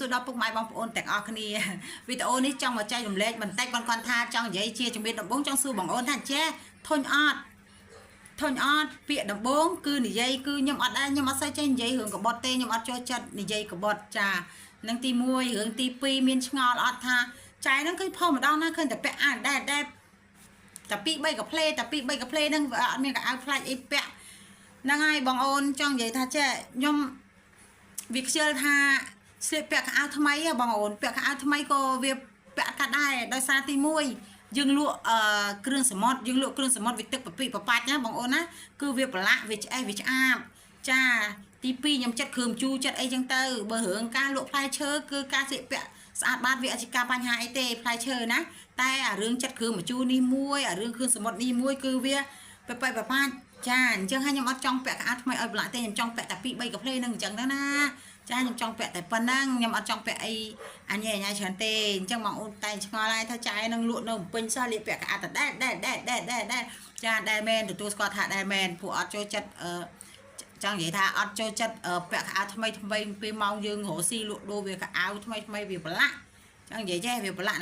សួរដល់ពុកម៉ែបងប្អូនទាំងអស់គ្នាវីដេអូនេះចង់មកចែករំលែកបន្តិចបងគាត់ថាចង់និយាយជាជំរាបដំបូងចង់សួរបងប្អូនថាចេះធុញអត់ពាក្យដំបូងគឺនិយាយគឺខ្ញុំអត់ដែរខ្ញុំអត់សូវចេះនិយាយរឿងកបត់ទេខ្ញុំអត់ចូលចិត្តនិយាយកបត់ចានឹងទី1រឿងទី2មានឆ្ងល់អត់ថាចែហ្នឹងឃើញផងម្ដងណាឃើញតែពាក់អាវដែរតែ2 3កាផ្លេហ្នឹងអត់មានកៅអៅផ្លាច់អីពាក់ហ្នឹងហើយបងអូនចង់និយាយថាចេះខ្ញុំវាខ្ជិលថាស្លៀកពាក់ខោអាវថ្មីបងអូនពាក់ខោអាវថ្មីក៏វាពាក់កាត់ដែរដោយសារទី1យើងលក់គ្រឿងសមុទ្រយើងលក់គ្រឿងសមុទ្រវាទឹកប្រពីប្របាច់ណាបងអូនណាគឺវាប្រឡាក់វាឆ្អេះវាឆ្អាបចាទី2ខ្ញុំចិត្តគ្រឿងជូរចិត្តអីចឹងទៅបើរឿងការលក់ផ្លែឈើគឺការស្លៀកពាក់ស្អាតបាតវាអត់ជាការបញ្ហាអីទេផ្លែឈើណាតែអារឿងចិត្តគ្រឿងម្ជូរនេះមួយអារឿងគ្រឿងសមុទ្រនេះមួយគឺវាប្របាច់ចាអញ្ចឹងហើយខ្ញុំអត់ចង់ពាក់ខោអាវថ្មីឲ្យប្រឡាក់ទេខ្ញុំចង់ពាក់តែ2 3កាផ្លេហ្នឹងអញ្ចឹងទៅណាចាខ្ញុំចង់ពាក់តែប៉ុណ្ណឹងខ្ញុំអត់ចង់ពាក់អីអញញ៉ៃច្រើនទេអញ្ចឹងបងអូនតែឆ្ងល់ហើយថាចាយនឹងលក់នៅពេញសោះលាពាក់កៅអៅតែដែលចាដែលមែនទទួលស្គាល់ថាដែលមែនពួកអត់ចូលចិត្តចង់និយាយថាអត់ចូលចិត្តពាក់កៅអៅថ្មីពេលម៉ោងយើងរកស៊ីលក់ដូរវាកៅអៅថ្មីវាប្រឡាក់ចង់និយាយចេះវាប្រឡាក់